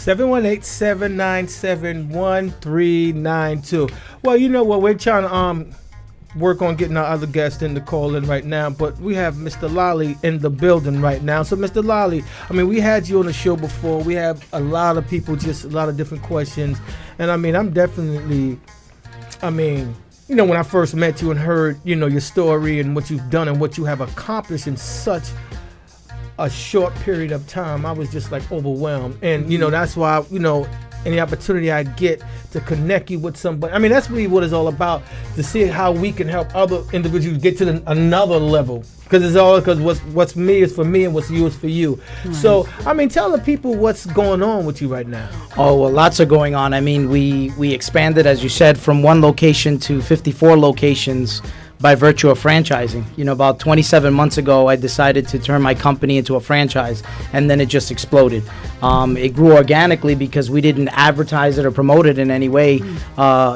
718-797-1392. Well, you know what? We're trying to work on getting our other guests in the call in right now, but we have Mr. Lolli in the building right now. So, Mr. Lolli, I mean, we had you on the show before. We have a lot of people, just a lot of different questions. And I mean, I'm definitely, you know, when I first met you and heard, you know, your story and what you've done and what you have accomplished in such a short period of time, I was just like overwhelmed. And, you know, that's why, you know, any opportunity I get to connect you with somebody, I mean, that's really what it's all about, to see how we can help other individuals get to another level. Because it's all because what's me is for me and what's you is for you. Right. So, I mean, tell the people what's going on with you right now. Oh, well, lots are going on. I mean, we expanded, as you said, from one location to 54 locations by virtue of franchising. You know, about 27 months ago, I decided to turn my company into a franchise, and then it just exploded. It grew organically because we didn't advertise it or promote it in any way.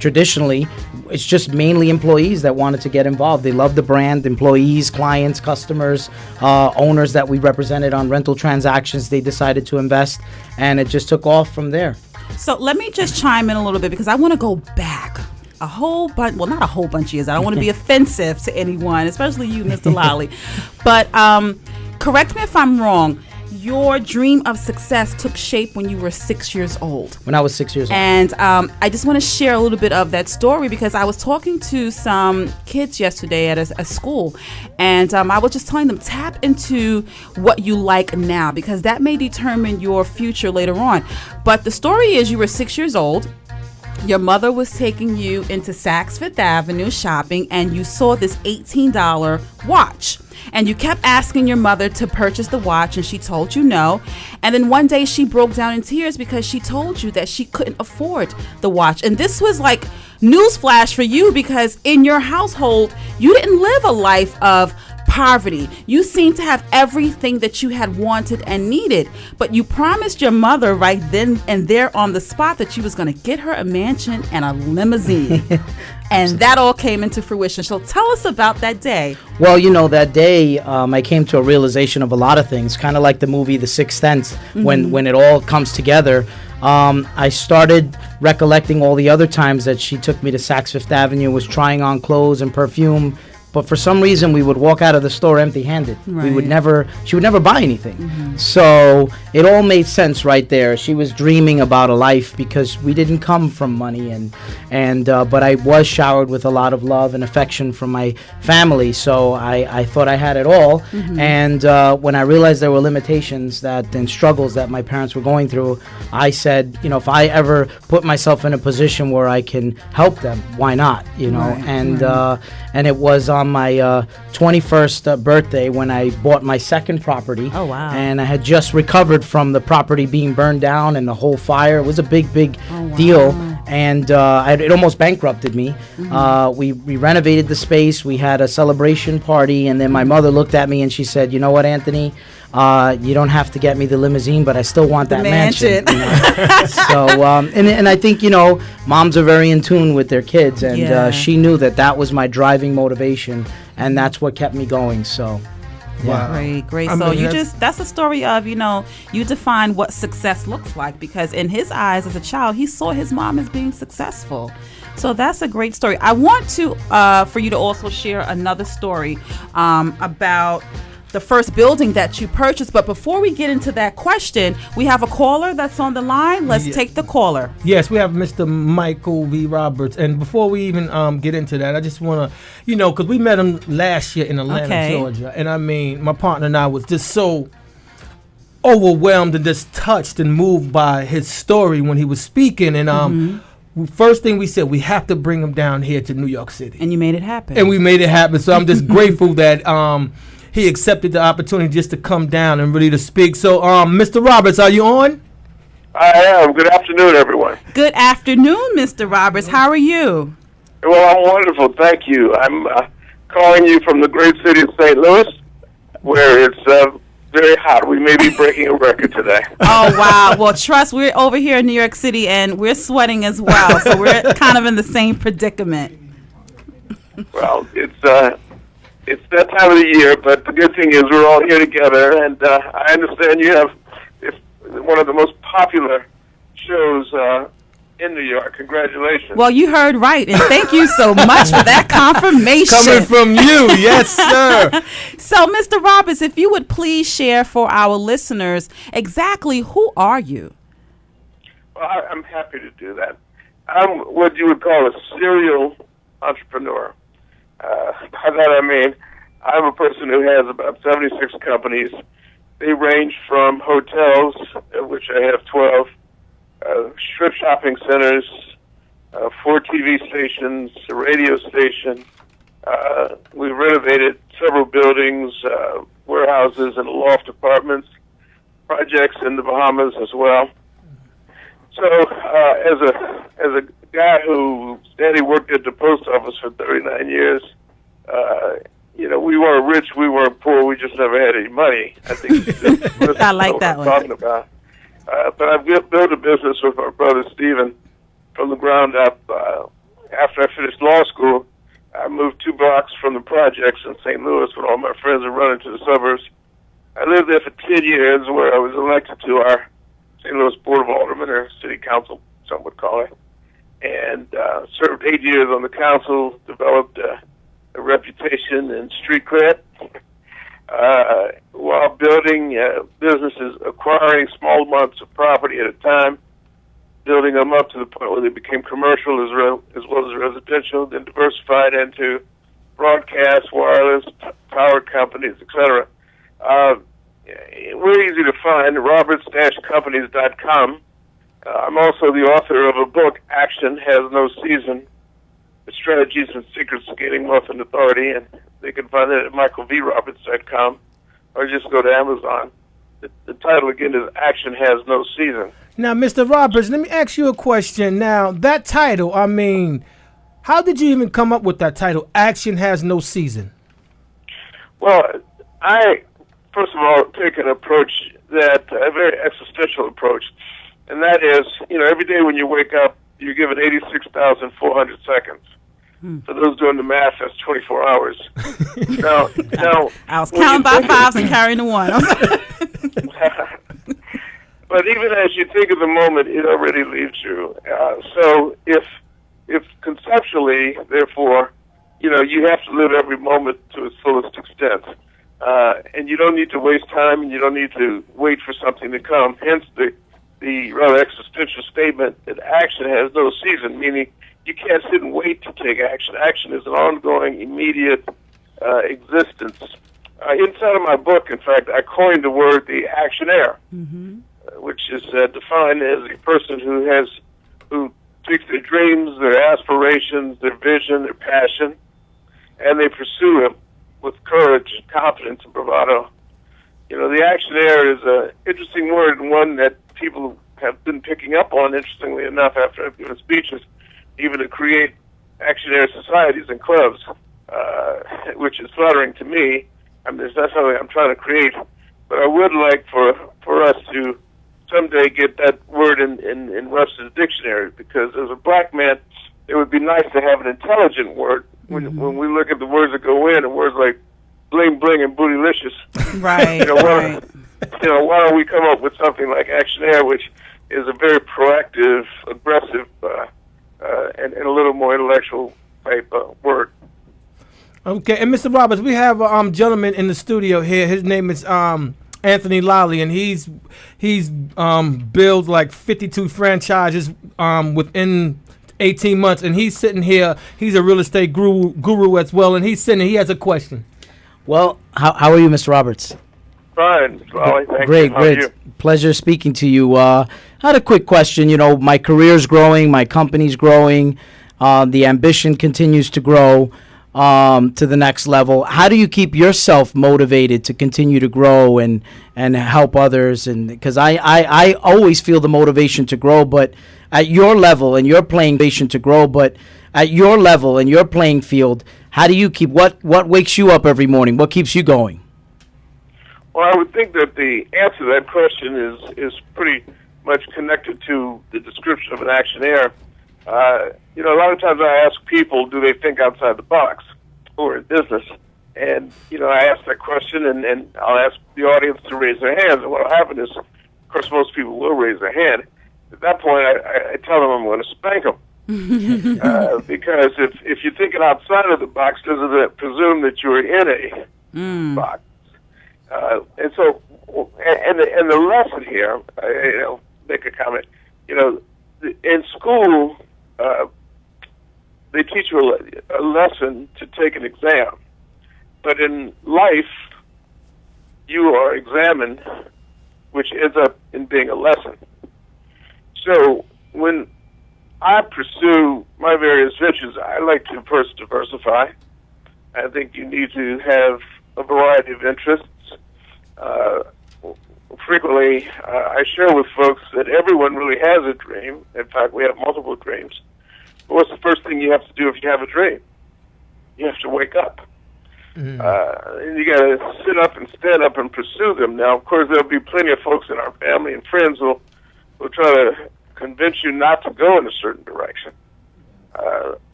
Traditionally, it's just mainly employees that wanted to get involved. They love the brand, employees, clients, customers, owners that we represented on rental transactions. They decided to invest, and it just took off from there. So let me just chime in a little bit, because I want to go back a whole bunch, well, not a whole bunch of years. I don't want to be offensive to anyone, especially you, Mr. Lolli. But correct me if I'm wrong. Your dream of success took shape when you were 6 years old. When I was 6 years old. And I just want to share a little bit of that story, because I was talking to some kids yesterday at a school, and I was just telling them, tap into what you like now, because that may determine your future later on. But the story is, you were 6 years old. Your mother was taking you into Saks Fifth Avenue shopping, and you saw this $18 watch. And you kept asking your mother to purchase the watch, and she told you no. And then one day she broke down in tears because she told you that she couldn't afford the watch. And this was like newsflash for you, because in your household, you didn't live a life of poverty. You seemed to have everything that you had wanted and needed, but you promised your mother right then and there on the spot that you was going to get her a mansion and a limousine. And that all came into fruition. So tell us about that day. Well, you know, that day I came to a realization of a lot of things, kind of like the movie The Sixth Sense, when it all comes together. I started recollecting all the other times that she took me to Saks Fifth Avenue, was trying on clothes and perfume. But for some reason, we would walk out of the store empty-handed. Right. She would never buy anything. So it all made sense right there. She was dreaming about a life, because we didn't come from money, but I was showered with a lot of love and affection from my family. So I thought I had it all. And when I realized there were limitations and struggles that my parents were going through, I said, you know, if I ever put myself in a position where I can help them, why not? You know, and it was on my 21st birthday when I bought my second property. Oh, wow. And I had just recovered from the property being burned down and the whole fire. It was a big deal. And it almost bankrupted me. We renovated the space. We had a celebration party. And then my mother looked at me and she said, you know what, Anthony? You don't have to get me the limousine, but I still want that mansion. You know? So, and I think, you know, moms are very in tune with their kids, and she knew that was my driving motivation, and that's what kept me going. So, yeah. Wow. Great. So that's a story of, you know, you define what success looks like, because in his eyes as a child, he saw his mom as being successful. So that's a great story. I want to, for you to also share another story about the first building that you purchased. But before we get into that question, we have a caller that's on the line. Let's take the caller. Yes, we have Mr. Michael V. Roberts. And before we even get into that, I just want to, you know, because we met him last year in Atlanta, Georgia. And I mean, my partner and I was just so overwhelmed and just touched and moved by his story when he was speaking. And first thing we said, we have to bring him down here to New York City. And you made it happen. And we made it happen. So I'm just grateful that he accepted the opportunity just to come down and really to speak. So, Mr. Roberts, are you on? I am. Good afternoon, everyone. Good afternoon, Mr. Roberts. How are you? Well, I'm wonderful. Thank you. I'm calling you from the great city of St. Louis, where it's very hot. We may be breaking a record today. Oh, wow. Well, trust, we're over here in New York City, and we're sweating as well. So we're kind of in the same predicament. Well, it's that time of the year, but the good thing is we're all here together, and I understand you have one of the most popular shows in New York. Congratulations. Well, you heard right, and thank you so much for that confirmation. Coming from you, yes, sir. So, Mr. Roberts, if you would please share for our listeners exactly who are you? Well, I'm happy to do that. I'm what you would call a serial entrepreneur. By that I mean, I'm a person who has about 76 companies. They range from hotels, of which I have 12, strip shopping centers, 4 TV stations, a radio station. We renovated several buildings, warehouses, and loft apartments, projects in the Bahamas as well. So, as a guy who steady worked at the post office for 39 years, we weren't rich, we weren't poor, we just never had any money. I think I like that one. Talking about. But I've built a business with my brother Stephen from the ground up. After I finished law school, I moved 2 blocks from the projects in St. Louis when all my friends were running to the suburbs. I lived there for 10 years, where I was elected to our St. Louis Board of Aldermen, or City Council, some would call it, and served 8 years on the council, developed a reputation in street cred while building businesses, acquiring small amounts of property at a time, building them up to the point where they became commercial as well as residential, then diversified into broadcast, wireless, power companies, etc. We're easy to find, roberts-companies.com. I'm also the author of a book, Action Has No Season, The Strategies and Secrets of Gaining Wealth and Authority, and they can find it at michaelvroberts.com, or just go to Amazon. The title, again, is Action Has No Season. Now, Mr. Roberts, let me ask you a question. Now, that title, I mean, how did you even come up with that title, Action Has No Season? Well, I, first of all, take an approach a very existential approach, and that is, every day when you wake up, you're given 86,400 seconds. For those doing the math, that's 24 hours. now, I was counting by fives and carrying the one. But even as you think of the moment, it already leaves you. So if conceptually, therefore, you have to live every moment to its fullest extent. And you don't need to waste time, and you don't need to wait for something to come. Hence the rather existential statement that action has no season, meaning you can't sit and wait to take action. Action is an ongoing, immediate existence. Inside of my book, in fact, I coined the word the actionaire, which is defined as a person who takes their dreams, their aspirations, their vision, their passion, and they pursue them with courage, confidence, and bravado. The actionaire is an interesting word, and one that people have been picking up on, interestingly enough, after I've given speeches, even to create actionaire societies and clubs, which is flattering to me. I mean, it's not something I'm trying to create, but I would like for us to someday get that word in Webster's dictionary, because as a black man, it would be nice to have an intelligent word. When we look at the words that go in, and words like bling bling and bootylicious, right, right. Why don't we come up with something like actionaire, which is a very proactive, aggressive, and a little more intellectual type word. Okay, and Mr. Roberts, we have a gentleman in the studio here. His name is Anthony Lolli, and he's built like 52 franchises within 18 months, and he's sitting here. He's a real estate guru as well, and he's sitting here. He has a question. Well, how are you, Mr. Roberts? Fine, Lolli. Thank Great, you. How are great. you? Pleasure speaking to you. I had a quick question. My career's growing, my company's growing, the ambition continues to grow to the next level. How do you keep yourself motivated to continue to grow and help others? And because I always feel the motivation to grow, but at your level and your playing field, how do you keep what wakes you up every morning? What keeps you going? Well, I would think that the answer to that question is pretty much connected to the description of an actionaire. A lot of times I ask people, do they think outside the box or in business? And, I ask that question, and I'll ask the audience to raise their hands. And what will happen is, of course, most people will raise their hand. at that point, I tell them I'm going to spank them. Because if you're thinking outside of the box, doesn't that presume that you're in a box? And so, and the lesson here, make a comment. In school, they teach you a lesson to take an exam, but in life, you are examined, which ends up in being a lesson. So when I pursue my various ventures, I like to first diversify. I think you need to have a variety of interests. Frequently, I share with folks that everyone really has a dream. In fact, we have multiple dreams. But what's the first thing you have to do if you have a dream? You have to wake up. And you got to sit up and stand up and pursue them. Now, of course, there'll be plenty of folks in our family and friends who'll try to convince you not to go in a certain direction.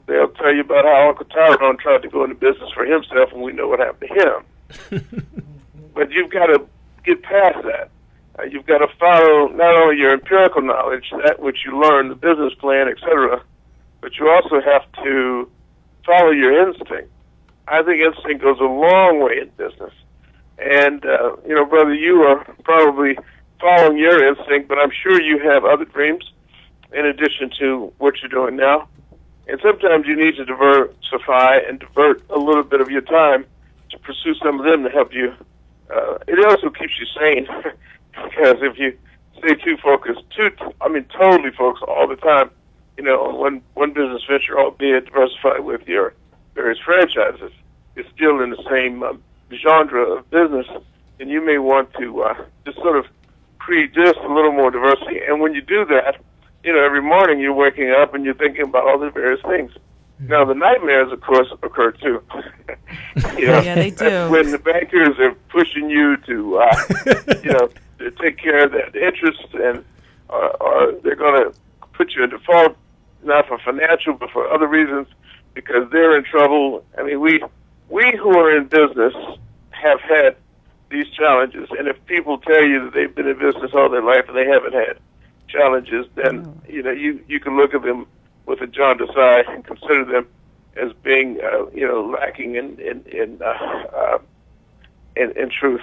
They'll tell you about how Uncle Tyrone tried to go into business for himself, and we know what happened to him. But you've got to get past that. You've got to follow not only your empirical knowledge, that which you learn, the business plan, etc., but you also have to follow your instinct. I think instinct goes a long way in business. And, brother, you are probably following your instinct, but I'm sure you have other dreams in addition to what you're doing now. And sometimes you need to diversify and divert a little bit of your time to pursue some of them to help you. It also keeps you sane, because if you stay too focused, totally focused all the time, on one business venture, albeit diversified with your various franchises, it's still in the same genre of business, and you may want to just sort of create just a little more diversity. And when you do that, every morning you're waking up and you're thinking about all the various things. Now, the nightmares, of course, occur too. Yeah, they do. That's when the bankers are pushing you to, to take care of that interest, and or they're going to put you in default, not for financial, but for other reasons, because they're in trouble. I mean, we who are in business have had these challenges, and if people tell you that they've been in business all their life and they haven't had challenges, then you can look at them with a jaundiced eye and consider them as being lacking in truth.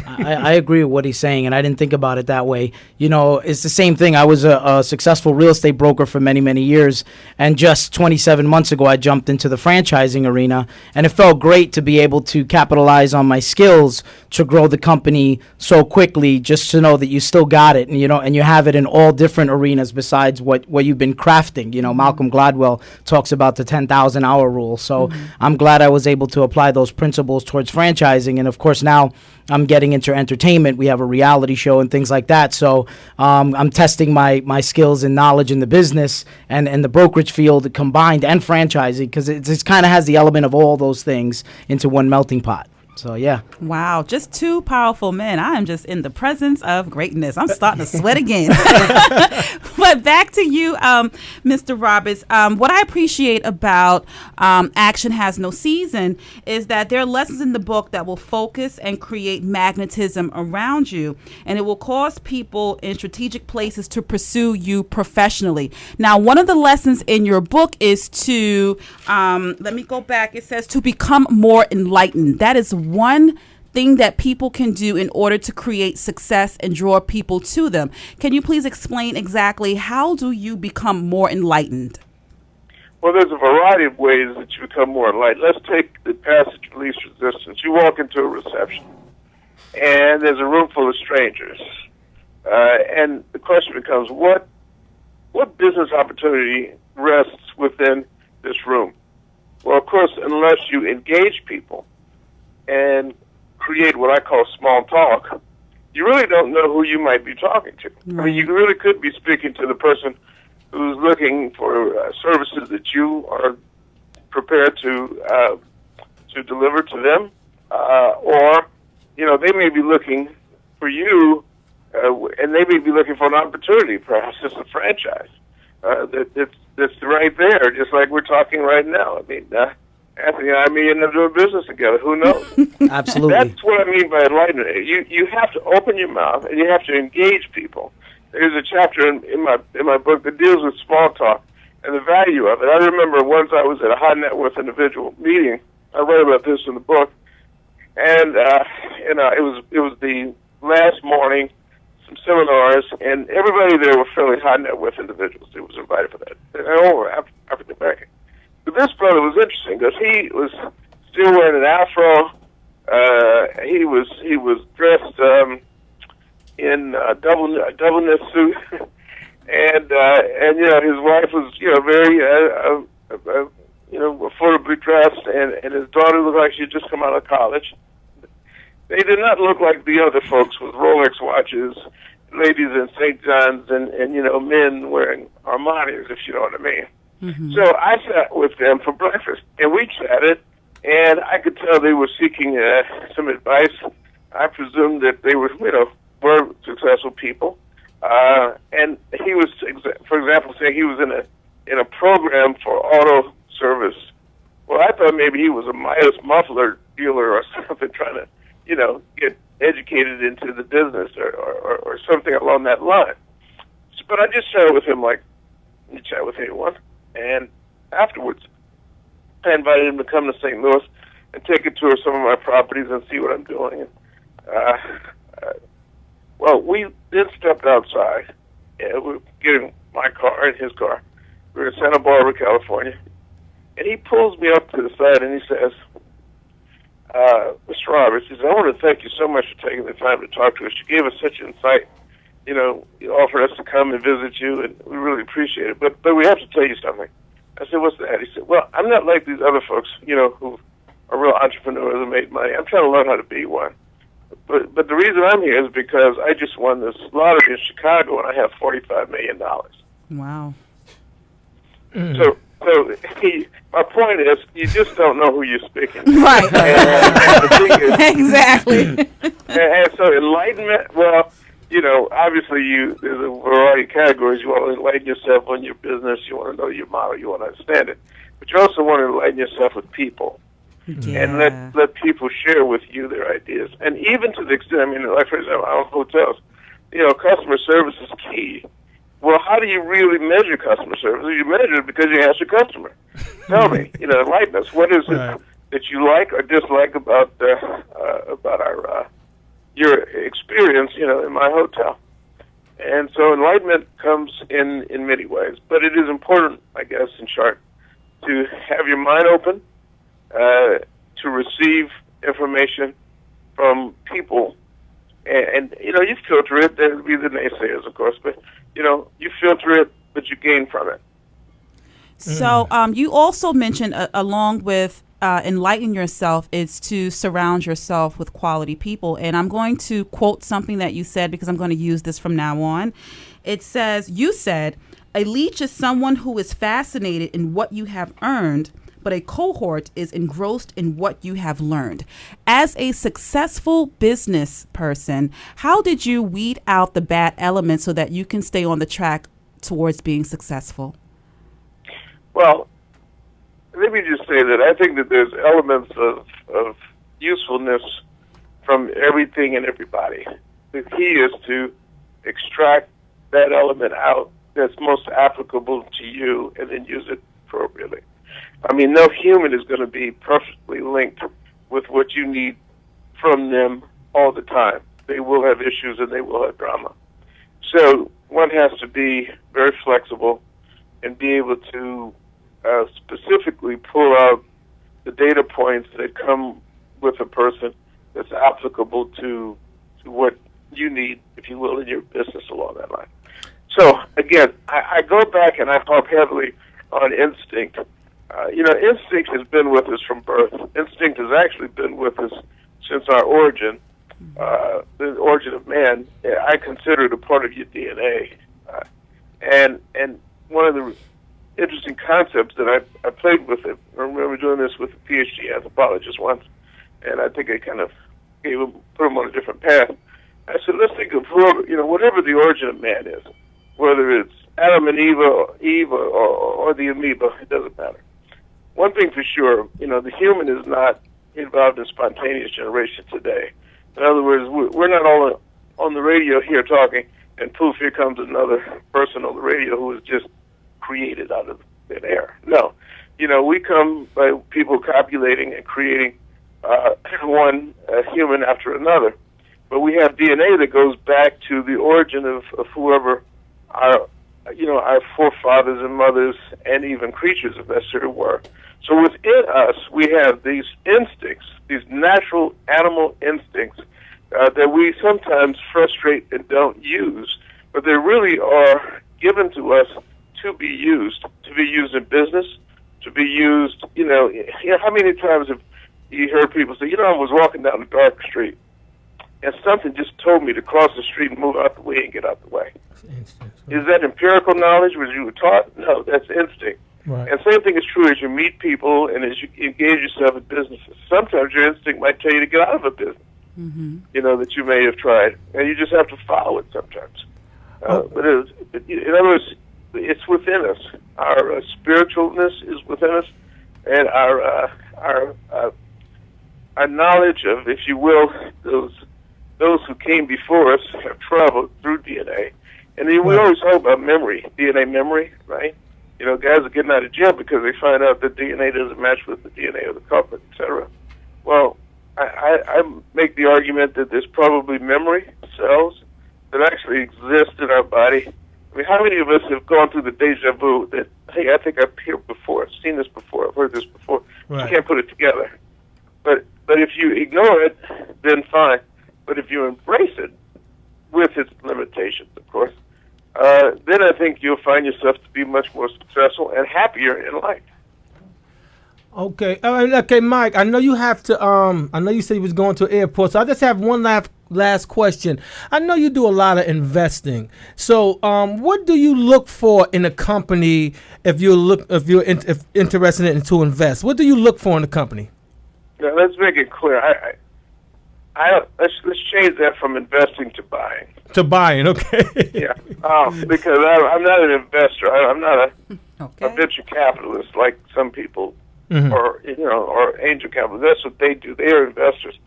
I agree with what he's saying, and I didn't think about it that way. It's the same thing. I was a successful real estate broker for many, many years, and just 27 months ago, I jumped into the franchising arena, and it felt great to be able to capitalize on my skills to grow the company so quickly, just to know that you still got it, and you have it in all different arenas besides what you've been crafting. Malcolm Gladwell talks about the 10,000 hour rule, so I'm glad I was able to apply those principles towards franchising, and of course now I'm getting into entertainment. We have a reality show and things like that. So I'm testing my skills and knowledge in the business and the brokerage field combined, and franchising, because it kind of has the element of all those things into one melting pot. So, yeah. Wow. Just two powerful men. I am just in the presence of greatness. I'm starting to sweat again. But back to you, Mr. Roberts. What I appreciate about Action Has No Season is that there are lessons in the book that will focus and create magnetism around you, and it will cause people in strategic places to pursue you professionally. Now, one of the lessons in your book is to, let me go back. It says to become more enlightened. That is one thing that people can do in order to create success and draw people to them. Can you please explain exactly how do you become more enlightened? Well, there's a variety of ways that you become more enlightened. Let's take the passage of least resistance. You walk into a reception, and there's a room full of strangers. And the question becomes, what business opportunity rests within this room? Well, of course, unless you engage people and create what I call small talk, you really don't know who you might be talking to. Right. I mean, you really could be speaking to the person who's looking for services that you are prepared to deliver to them, or they may be looking for you, and they may be looking for an opportunity, perhaps it's a franchise that's right there, just like we're talking right now. I mean, Anthony and I may end up doing business together. Who knows? Absolutely. That's what I mean by enlightenment. You have to open your mouth and you have to engage people. there's a chapter in my book that deals with small talk and the value of it. I remember once I was at a high net worth individual meeting. I wrote about this in the book, and it was the last morning, some seminars, and everybody there were fairly high net worth individuals. They was invited for that. And all were African American. But this brother was interesting because he was still wearing an afro. He was dressed in a double knit suit, and his wife was very affordably dressed, and his daughter looked like she had just come out of college. They did not look like the other folks with Rolex watches, ladies in St. John's, and men wearing Armanis, if you know what I mean. Mm-hmm. So I sat with them for breakfast, and we chatted, and I could tell they were seeking some advice. I presumed that they were successful people. And he was, for example, saying he was in a program for auto service. Well, I thought maybe he was a Midas muffler dealer or something, trying to, get educated into the business or something along that line. But I just chatted with him like you chat with anyone. And afterwards, I invited him to come to St. Louis and take a tour of some of my properties and see what I'm doing. Well, we then stepped outside. We were getting my car and his car. We were in Santa Barbara, California. And he pulls me up to the side and he says, Mr. Roberts, he says, I want to thank you so much for taking the time to talk to us. You gave us such insight. You offered us to come and visit you, and we really appreciate it. But we have to tell you something. I said, what's that? He said, well, I'm not like these other folks, who are real entrepreneurs and made money. I'm trying to learn how to be one. But the reason I'm here is because I just won this lottery in Chicago, and I have $45 million. Wow. Mm. So my point is, you just don't know who you're speaking to. Right. And the thing is, exactly. And so enlightenment, well, obviously there's a variety of categories. You want to enlighten yourself on your business. You want to know your model. You want to understand it. But you also want to enlighten yourself with people. Yeah. And let people share with you their ideas. And even to the extent, like for example, our hotels, customer service is key. Well, how do you really measure customer service? You measure it because you ask your customer. Tell me, enlighten us. What is it that you like or dislike about our your experience, in my hotel? And so enlightenment comes in many ways, but it is important, I guess, in short, to have your mind open, to receive information from people, and you filter it. There'll be the naysayers, of course, but you filter it, but you gain from it. So you also mentioned, along with enlighten yourself, is to surround yourself with quality people. And I'm going to quote something that you said because I'm going to use this from now on. It says, you said, a leech is someone who is fascinated in what you have earned, but a cohort is engrossed in what you have learned. As a successful business person, how did you weed out the bad elements so that you can stay on the track towards being successful? Well, let me just say that I think that there's elements of usefulness from everything and everybody. The key is to extract that element out that's most applicable to you and then use it appropriately. No human is going to be perfectly linked with what you need from them all the time. They will have issues and they will have drama. So one has to be very flexible and be able to specifically pull out the data points that come with a person that's applicable to what you need, if you will, in your business along that line. So, again, I go back and I harp heavily on instinct. Instinct has been with us from birth. Instinct has actually been with us since our origin, the origin of man. I consider it a part of your DNA. And one of the interesting concepts that I played with it, I remember doing this with a PhD anthropologist once, and I think I kind of put him on a different path. I said, let's think of whatever the origin of man is, whether it's Adam and Eve or the amoeba, it doesn't matter. One thing for sure, the human is not involved in spontaneous generation today. In other words, we're not all on the radio here talking, and poof, here comes another person on the radio who was just created out of thin air. No, we come by people copulating and creating one human after another. But we have DNA that goes back to the origin of whoever our forefathers and mothers and even creatures of that sort were. So within us, we have these instincts, these natural animal instincts that we sometimes frustrate and don't use, but they really are given to us to be used in business, to be used, how many times have you heard people say, I was walking down a dark street, and something just told me to cross the street and move out the way and get out the way. Is that empirical knowledge, which you were taught? No, that's instinct. Right. And same thing is true as you meet people and as you engage yourself in businesses. Sometimes your instinct might tell you to get out of a business, that you may have tried, and you just have to follow it sometimes. But in other words, it's within us. Our spiritualness is within us, and our knowledge of, if you will, those who came before us have traveled through DNA. And then we always talk about memory, DNA memory, right? Guys are getting out of jail because they find out that DNA doesn't match with the DNA of the culprit, etc. Well, I make the argument that there's probably memory cells that actually exist in our body. I mean, how many of us have gone through the deja vu that, hey, I think I've heard before, I've seen this before, I've heard this before. Right. You can't put it together. But if you ignore it, then fine. But if you embrace it, with its limitations, of course, then I think you'll find yourself to be much more successful and happier in life. Okay. Okay, Mike, I know you have to, I know you said you was going to an airport, so I just have one last question. I know you do a lot of investing. So, what do you look for in a company if you're interested in to invest? What do you look for in a company? Now, let's make it clear. Let's change that from investing to buying. To buying, okay. Yeah, because I'm not an investor. I'm not a venture capitalist like some people, or angel capitalists. That's what they do. They are investors.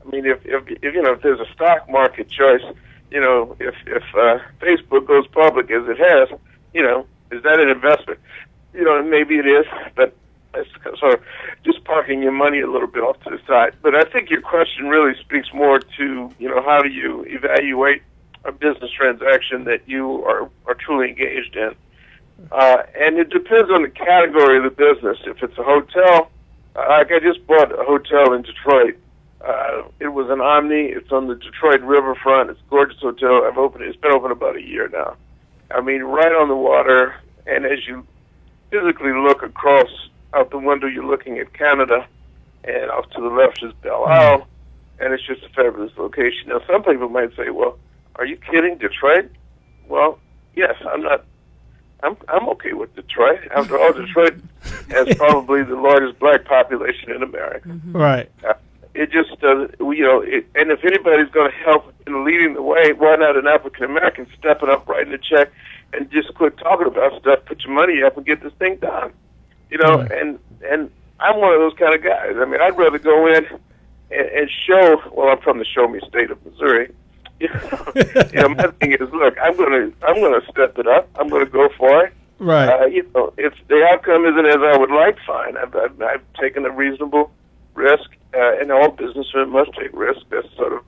I mean, if there's a stock market choice, if Facebook goes public as it has, is that an investment? Maybe it is, but it's sort of just parking your money a little bit off to the side. But I think your question really speaks more to, how do you evaluate a business transaction that you are truly engaged in. And it depends on the category of the business. If it's a hotel, like I just bought a hotel in Detroit. It was an Omni. It's on the Detroit riverfront. It's a gorgeous hotel. It's been open about a year now. I mean, right on the water. And as you physically look across out the window, you're looking at Canada, and off to the left is Belle Isle, and it's just a fabulous location. Now, some people might say, well, are you kidding, Detroit? Well, yes, I'm not. I'm okay with Detroit. After all, Detroit has probably the largest black population in America. Right. It just, and if anybody's going to help in leading the way, why not an African American stepping up, writing a check, and just quit talking about stuff, put your money up, and get this thing done. And I'm one of those kind of guys. I mean, I'd rather go in and show. Well, I'm from the Show Me State of Missouri. My thing is, look, I'm gonna step it up. I'm gonna go for it. Right. If the outcome isn't as I would like, fine. I've taken a reasonable risk, and all businessmen must take risks. That's sort of,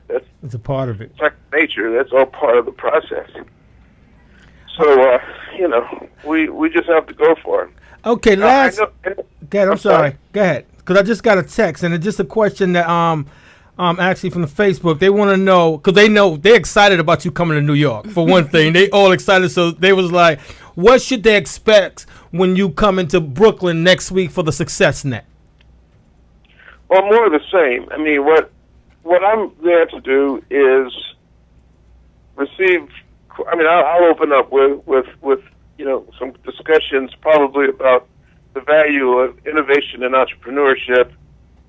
that's it's a part of it. It's like nature. That's all part of the process. So, we just have to go for it. Okay, Go ahead, I'm sorry. Go ahead. Because I just got a text, and it's just a question that actually from the Facebook. They want to know, because they're excited about you coming to New York, for one thing. They all excited, so they was like, what should they expect when you come into Brooklyn next week for the Success Net? Well, more of the same. I mean, what I'm there to do is receive. I mean, I'll open up with some discussions probably about the value of innovation and entrepreneurship,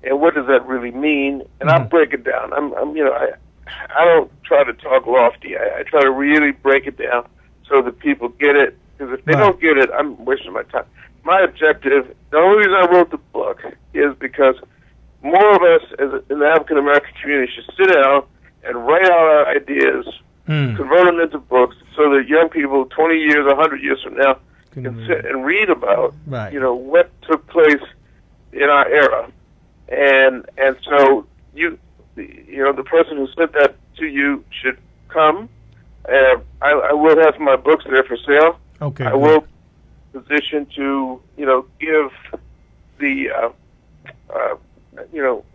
and what does that really mean? And I'll break it down. I don't try to talk lofty. I try to really break it down so that people get it. Because if they don't get it, I'm wasting my time. My objective, the only reason I wrote the book, is because more of us in the African American community should sit down and write out our ideas convert them into books so that young people 20 years, 100 years from now can sit and read about, what took place in our era. And so the person who sent that to you should come. I will have my books there for sale. Okay. I will position to, give the,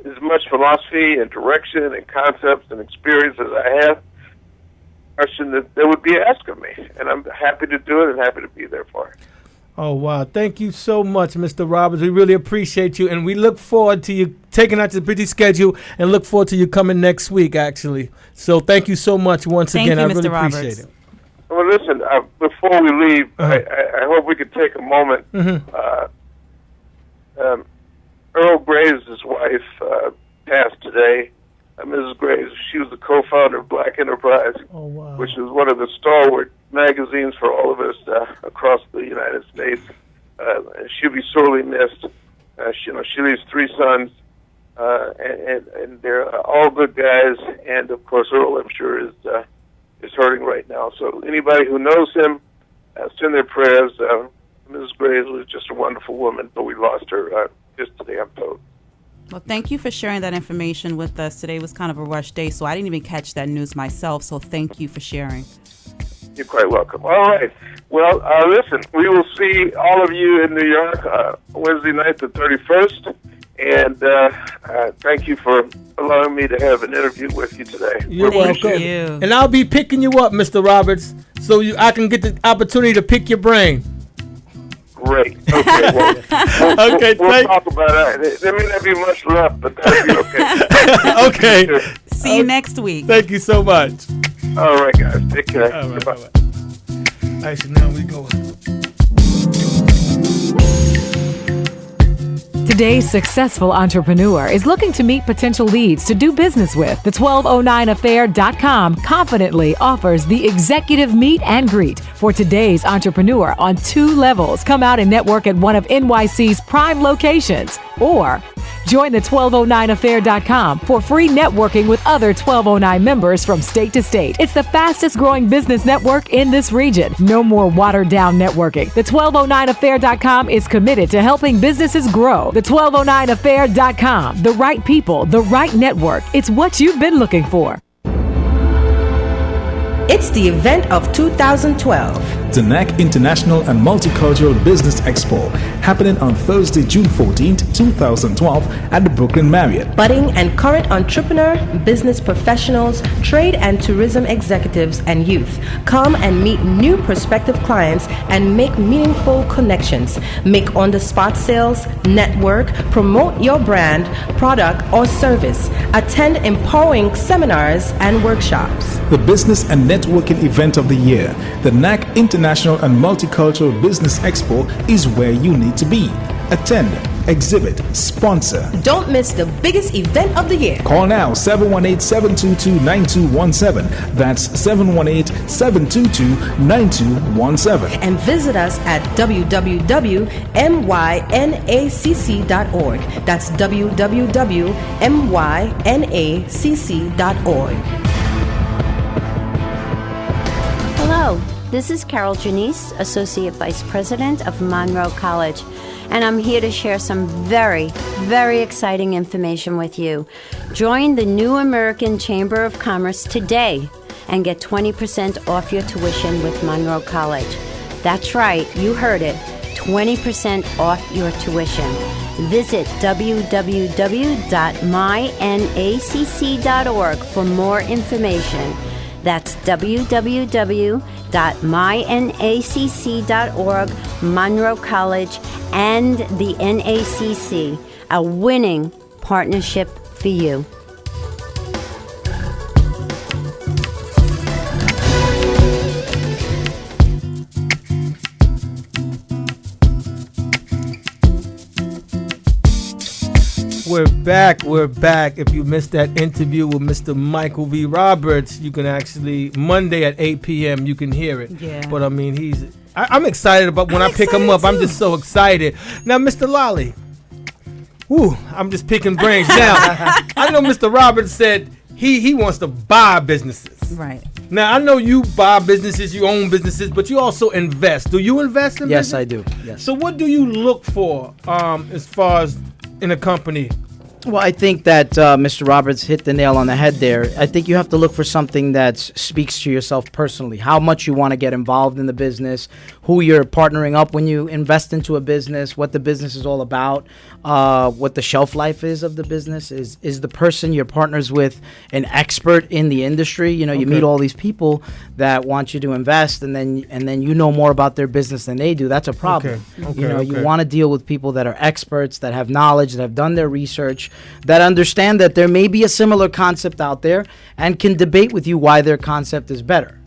as much philosophy and direction and concepts and experience as I have. Question that they would be asked of me, and I'm happy to do it and happy to be there for it. Oh, wow. Thank you so much, Mr. Roberts. We really appreciate you, and we look forward to you taking out your busy schedule and look forward to you coming next week, actually. So thank you so much once again. I really appreciate it. Well, listen, before we leave, I hope we could take a moment. Earl Graves' wife passed today. Mrs. Graves, she was the co-founder of Black Enterprise, which is one of the stalwart magazines for all of us across the United States. She'll be sorely missed. She leaves 3 sons, and they're all good guys. And of course, Earl, I'm sure, is hurting right now. So anybody who knows him, send their prayers. Mrs. Graves was just a wonderful woman, but we lost her just today, I'm told. Well, thank you for sharing that information with us. Today was kind of a rush day, so I didn't even catch that news myself, so thank you for sharing. You're quite welcome. All right. Well, listen, we will see all of you in New York Wednesday night, the 31st, and thank you for allowing me to have an interview with you today. You're welcome. You. And I'll be picking you up, Mr. Roberts, so I can get the opportunity to pick your brain. Great. Okay. Well, we'll talk about it. There may not be much left, but that'll be okay. Okay. See you next week. Thank you so much. All right, guys. Take care. All right, Goodbye. Actually, now we go. Today's successful entrepreneur is looking to meet potential leads to do business with. The 1209affair.com confidently offers the executive meet and greet for today's entrepreneur on 2 levels. Come out and network at one of NYC's prime locations, or join the 1209affair.com for free networking with other 1209 members from state to state. It's the fastest growing business network in this region. No more watered down networking. The 1209affair.com is committed to helping businesses grow. The 1209affair.com. The right people, the right network. It's what you've been looking for. It's the event of 2012. The NAC International and Multicultural Business Expo, happening on Thursday, June 14th, 2012 at the Brooklyn Marriott. Budding and current entrepreneur, business professionals, trade and tourism executives, and youth come and meet new prospective clients and make meaningful connections. Make on-the-spot sales, network, promote your brand, product, or service. Attend empowering seminars and workshops. The business and networking event of the year, the NAC International and Multicultural Business Expo, is where you need to be. Attend, exhibit, sponsor. Don't miss the biggest event of the year. Call now 718-722-9217. That's 718-722-9217. And visit us at www.mynacc.org. That's www.mynacc.org. Hello, this is Carol Janice, Associate Vice President of Monroe College, and I'm here to share some very, very exciting information with you. Join the New American Chamber of Commerce today and get 20% off your tuition with Monroe College. That's right, you heard it, 20% off your tuition. Visit www.mynacc.org for more information. That's www.mynacc.org, Monroe College, and the NACC, a winning partnership for you. We're back. If you missed that interview with Mr. Michael V. Roberts, you can actually, Monday at 8 p.m., you can hear it. Yeah. But I mean, I'm excited about when I pick him up. Too. I'm just so excited. Now, Mr. Lolli, I'm just picking brains. Now, I know Mr. Roberts said he wants to buy businesses. Right. Now I know you buy businesses, you own businesses, but you also invest. Do you invest in Yes, business? I do. Yes. So what do you look for as far as in a company? Well, I think that Mr. Roberts hit the nail on the head there. I think you have to look for something that speaks to yourself personally. How much you want to get involved in the business, who you're partnering up when you invest into a business, what the business is all about, what the shelf life is of the business. Is the person you're partners with an expert in the industry? You know, you meet all these people that want you to invest, and then you know more about their business than they do. That's a problem. You want to deal with people that are experts, that have knowledge, that have done their research, that understand that there may be a similar concept out there and can debate with you why their concept is better.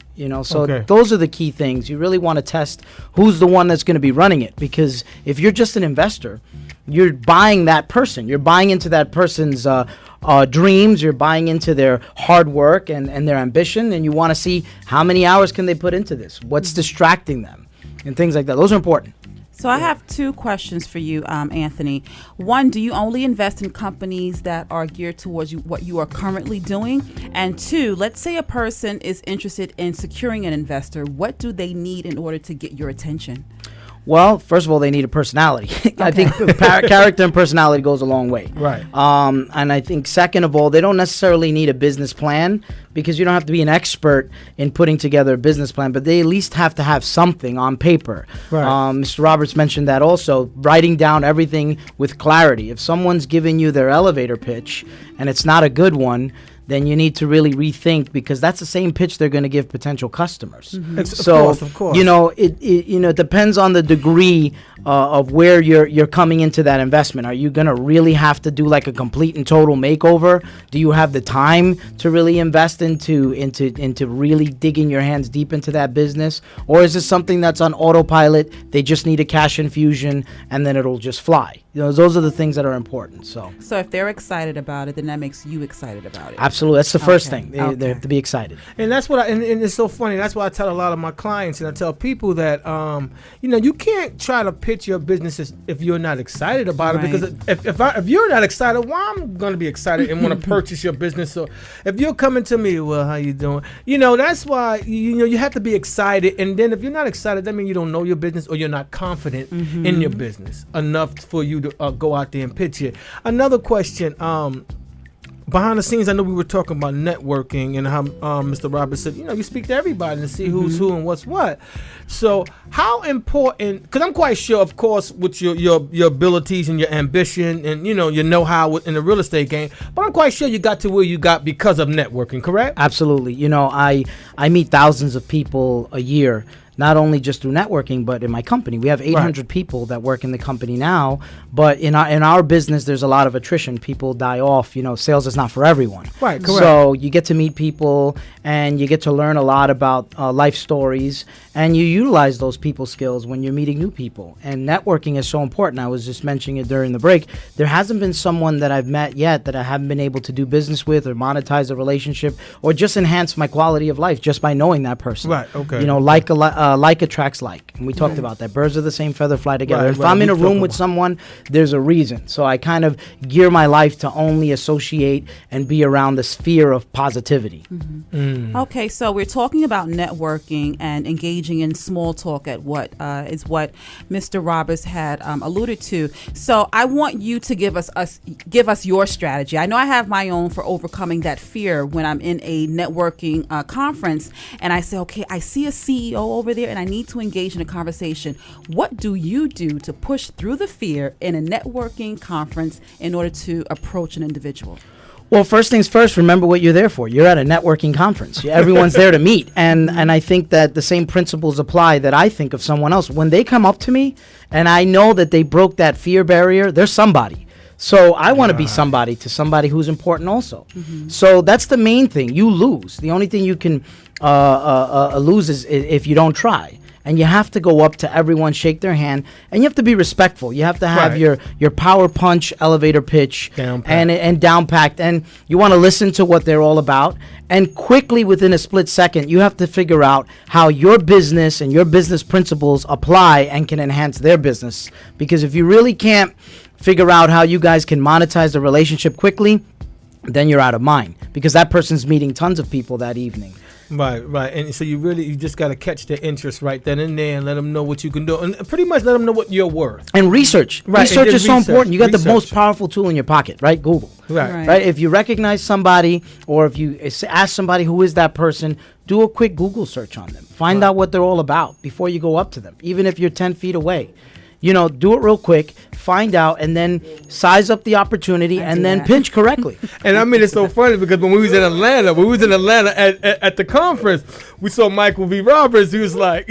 So those are the key things. You really want to test who's the one that's going to be running it, because if you're just an investor, you're buying that person. You're buying into that person's dreams. You're buying into their hard work and their ambition, and you want to see how many hours can they put into this, what's distracting them, and things like that. Those are important. So I have two questions for you, Anthony. One, do you only invest in companies that are geared towards what you are currently doing? And two, let's say a person is interested in securing an investor. What do they need in order to get your attention? Well, first of all, they need a personality. I think character and personality goes a long way. Right. And I think second of all, they don't necessarily need a business plan, because you don't have to be an expert in putting together a business plan, but they at least have to have something on paper. Right. Mr. Roberts mentioned that also, writing down everything with clarity. If someone's giving you their elevator pitch and it's not a good one, then you need to really rethink, because that's the same pitch they're going to give potential customers. Of course. It depends on the degree of where you're coming into that investment. Are you going to really have to do like a complete and total makeover? Do you have the time to really invest into really digging your hands deep into that business? Or is this something that's on autopilot? They just need a cash infusion and then it'll just fly. Those are the things that are important. So if they're excited about it, then that makes you excited about it. Absolutely. That's the first thing. They have to be excited. And that's what and it's so funny. That's why I tell a lot of my clients, and I tell people that, you can't try to pitch your business if you're not excited about it. Because if you're not excited, well, I'm going to be excited and want to purchase your business. So if you're coming to me, well, how you doing? That's why, you have to be excited. And then if you're not excited, that means you don't know your business, or you're not confident in your business enough for you to go out there and pitch it. Another question, behind the scenes, I know we were talking about networking and how Mr. Roberts said, you speak to everybody and see who's who and what's what. So how important, because I'm quite sure, of course, with your abilities and your ambition and, your know-how in the real estate game, but I'm quite sure you got to where you got because of networking, correct? Absolutely. I meet thousands of people a year, not only just through networking, but in my company. We have 800 people that work in the company now, but in our business, there's a lot of attrition. People die off. Sales is not for everyone. Right, correct. So you get to meet people, and you get to learn a lot about life stories, and you utilize those people skills when you're meeting new people. And networking is so important. I was just mentioning it during the break. There hasn't been someone that I've met yet that I haven't been able to do business with or monetize a relationship or just enhance my quality of life just by knowing that person. Right, okay. Like attracts like. And we talked about that. Birds of the same feather fly together. Right, if I'm in a room with someone, there's a reason. So I kind of gear my life to only associate and be around the sphere of positivity. Okay, so we're talking about networking and engaging in small talk at what Mr. Roberts had alluded to. So I want you to give us your strategy. I know I have my own for overcoming that fear when I'm in a networking conference and I say, okay, I see a CEO over there and I need to engage in a conversation. What do you do to push through the fear in a networking conference in order to approach an individual? Well, first things first, remember what you're there for. You're at a networking conference. Everyone's there to meet. And I think that the same principles apply that I think of someone else. When they come up to me and I know that they broke that fear barrier, they're somebody. So I want to be somebody to somebody who's important also. So that's the main thing. You lose. The only thing you can lose is if you don't try. And you have to go up to everyone, shake their hand, and you have to be respectful. You have to have your power punch elevator pitch and down packed, and you want to listen to what they're all about. And quickly, within a split second, you have to figure out how your business and your business principles apply and can enhance their business. Because if you really can't figure out how you guys can monetize the relationship quickly, then you're out of mind, because that person's meeting tons of people that evening. Right. And so you just got to catch their interest right then and there and let them know what you can do. And pretty much let them know what you're worth. And research. Right, Research and is so important. You got the research. most powerful tool in your pocket, right? Google. Right. Right? If you recognize somebody or if you ask somebody who is that person, do a quick Google search on them. Find out what they're all about before you go up to them, even if you're 10 feet away. Do it real quick, find out, and then size up the opportunity and then pinch correctly. And I mean, it's so funny because when we was in Atlanta at the conference, we saw Michael V. Roberts. He was like,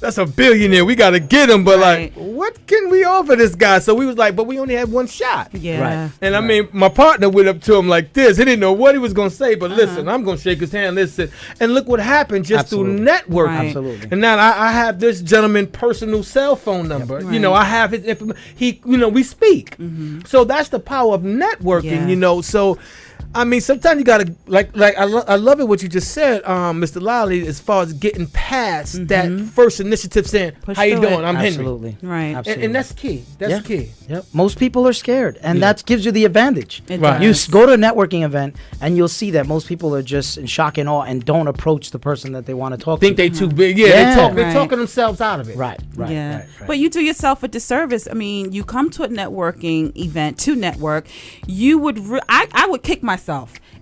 that's a billionaire. We got to get him. But like, what can we offer this guy? So we was like, but we only had one shot. Yeah. Right. And I mean, my partner went up to him like this. He didn't know what he was going to say, but listen, I'm going to shake his hand, listen. And look what happened just through networking. Right. Absolutely. And now I have this gentleman's personal cell phone number. Right. You know, I have his information. We speak. So that's the power of networking, So, I mean, sometimes you gotta I love it what you just said, Mr. Lolli, as far as getting past that first initiative, saying, "How you doing? I'm Henry." Absolutely. Right. Absolutely. And that's key. That's key. Yep. Most people are scared, and that gives you the advantage. It Right. does. Go to a networking event, and you'll see that most people are just in shock and awe and don't approach the person that they want to talk Think to. they too big. Yeah, Yeah. they're talking themselves out of it. Right. Yeah. But you do yourself a disservice. I mean, you come to a networking event to network, you would I would kick myself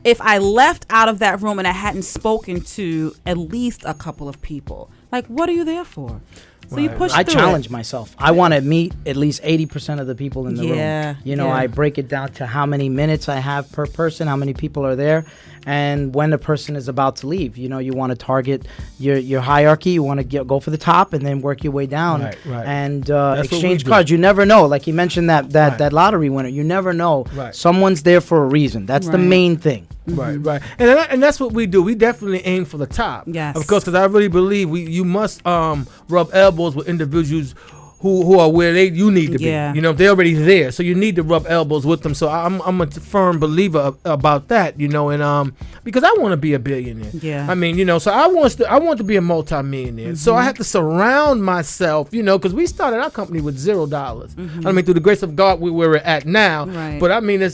if I left out of that room and I hadn't spoken to at least a couple of people. Like, what are you there for? So you push I through challenge it. myself. I want to meet at least 80% of the people in the room. I break it down to how many minutes I have per person, how many people are there, and when the person is about to leave. You want to target your hierarchy. You want to go for the top and then work your way down. Right. And what exchange we do. cards. You never know. Like you mentioned that lottery winner. You never know. Right. Someone's there for a reason. That's the Right. main thing. Right. And that's what we do. We definitely aim for the top. Yes. Of course, because I really believe you must rub elbows with individuals who are where you need to be. Yeah. They're already there, so you need to rub elbows with them. So I'm a firm believer about that. And because I want to be a billionaire. Yeah. I mean, so I want to be a multimillionaire. So I have to surround myself. Because we started our company with $0. I mean, through the grace of God, we're at now. Right. But I mean,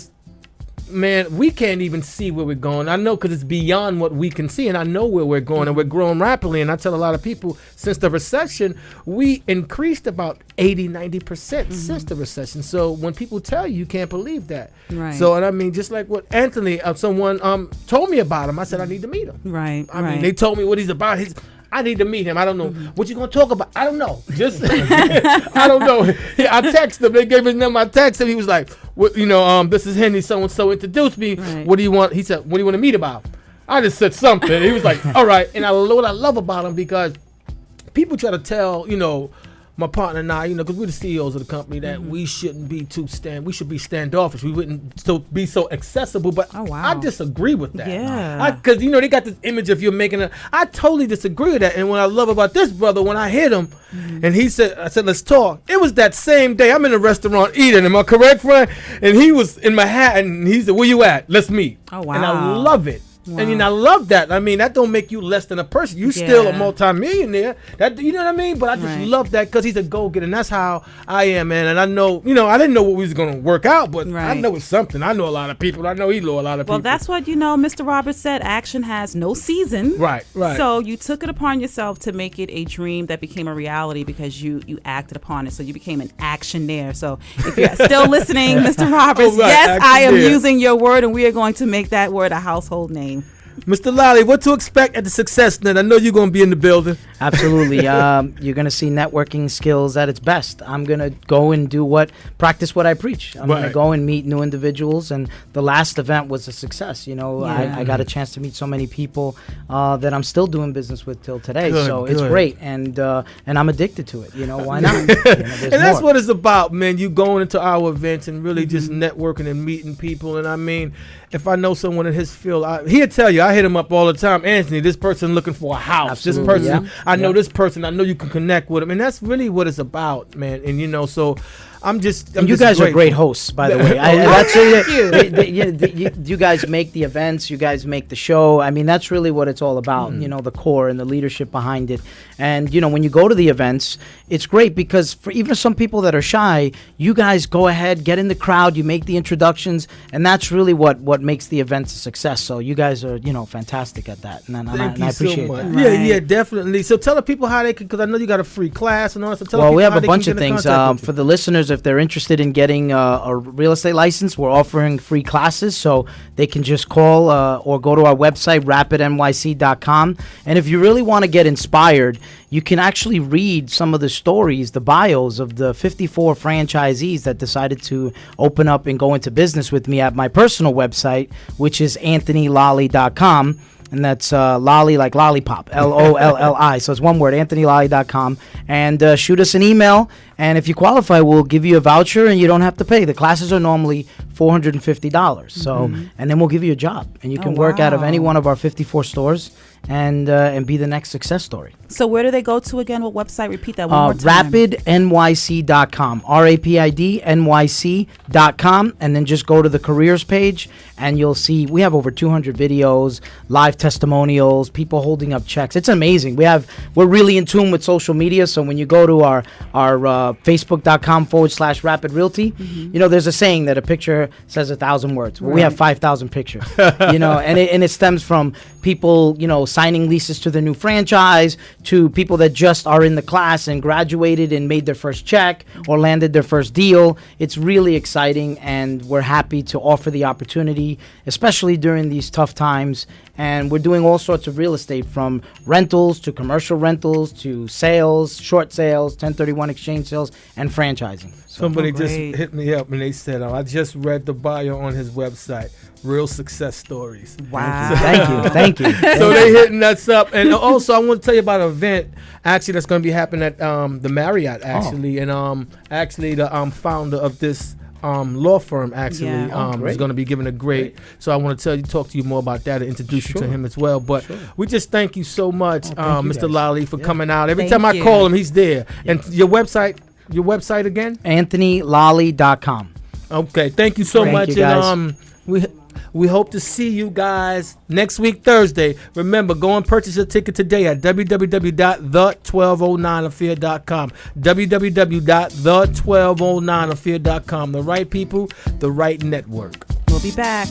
man, we can't even see where we're going. I know because it's beyond what we can see, and I know where we're going, and we're growing rapidly. And I tell a lot of people, since the recession, we increased about 80-90% since the recession. So when people tell you can't believe that. Right. So, and I mean, just like what Anthony, someone told me about him, I said, I need to meet him. Right. I mean, they told me what he's about. I need to meet him. I don't know what you gonna talk about. I don't know. Just I don't know. I texted him. They gave his number. I texted him. He was like, "What? This is Henry. So and so introduced me. Right. What do you want?" He said, "What do you want to meet about?" I just said something. He was like, "All right." And what I love about him because people try to tell my partner and I, because we're the CEOs of the company, that we shouldn't be we should be standoffish. We wouldn't be so accessible. But Oh, wow. I disagree with that. Yeah. Because, they got this image of you making I totally disagree with that. And what I love about this brother, when I hit him, and I said, let's talk. It was that same day. I'm in a restaurant eating. Am I correct, friend? And he was in Manhattan, and he said, where you at? Let's meet. Oh, wow. And I love it. Wow. And I love that. I mean, that don't make you less than a person. You still a multimillionaire. That you know what I mean? But I just love that because he's a go-getter, and that's how I am, man. And I know, I didn't know what we was gonna work out, but I know it's something. I know a lot of people. I know he know a lot of people. Well, that's what Mr. Roberts said. Action has no season. Right. So you took it upon yourself to make it a dream that became a reality because you acted upon it. So you became an actionaire. So if you're still listening, Mr. Roberts, yes, I am using your word, and we are going to make that word a household name. Mr. Lolli, what to expect at the Success Net? I know you're going to be in the building. Absolutely. You're going to see networking skills at its best. I'm going to go and practice what I preach. I'm going to go and meet new individuals. And the last event was a success. I got a chance to meet so many people that I'm still doing business with till today. It's great. And I'm addicted to it. Why not? And that's what it's about, man. You going into our events and really just networking and meeting people. And I mean, if I know someone in his field, he'll tell you, I hit him up all the time. Anthony, this person looking for a house. Absolutely, this person, I know this person. I know you can connect with him. And that's really what it's about, man. And, so I'm just. And you guys are great hosts, by the way. You guys make the events. You guys make the show. I mean, that's really what it's all about. You know, the core and the leadership behind it. And you know, when you go to the events, it's great because for even some people that are shy, you guys go ahead, get in the crowd, you make the introductions, and that's really what makes the events a success. So you guys are, you know, fantastic at that, and I appreciate that. Yeah, definitely. So tell the people how they can, because I know you got a free class and all that. So tell well, the people we have how a they bunch can of get in things contact with you. for the listeners. If they're interested in getting a real estate license, we're offering free classes, so they can just call or go to our website, rapidnyc.com. And if you really want to get inspired, you can actually read some of the stories, the bios of the 54 franchisees that decided to open up and go into business with me at my personal website, which is anthonylolli.com. And that's Lolli like lollipop, Lolli. So it's one word, anthonylolli.com. And shoot us an email. And if you qualify, we'll give you a voucher and you don't have to pay. The classes are normally $450. So, and then we'll give you a job. And you can work out of any one of our 54 stores and be the next success story. So where do they go to again? What website? Repeat that one more time. RapidNYC.com, RAPIDNYC.com, and then just go to the careers page, and you'll see we have over 200 videos, live testimonials, people holding up checks. It's amazing. We're really in tune with social media, so when you go to our Facebook.com/Rapid Realty, you know, there's a saying that a picture says 1,000 words. Well, we have 5,000 pictures, you know, and it stems from people, you know, signing leases to their new franchise, to people that just are in the class and graduated and made their first check or landed their first deal. It's really exciting, and we're happy to offer the opportunity, especially during these tough times. And we're doing all sorts of real estate, from rentals to commercial rentals to sales, short sales, 1031 exchange sales, and franchising. Somebody just hit me up and they said, I just read the bio on his website. Real success stories. Wow. Thank you. So they hitting us up. And also, I want to tell you about an event actually that's going to be happening at the Marriott, actually. And actually the founder of this law firm actually is going to be giving a great. So I want to talk to you more about that and introduce you to him as well. But we just thank you so much, Mr. Lolli, for coming out. Every time I call him, he's there. And your website again? AnthonyLolli.com. Okay, thank you so much. You guys. And we hope to see you guys next week, Thursday. Remember, go and purchase your ticket today at www.the1209affair.com. www.the1209affair.com. The right people, the right network. We'll be back.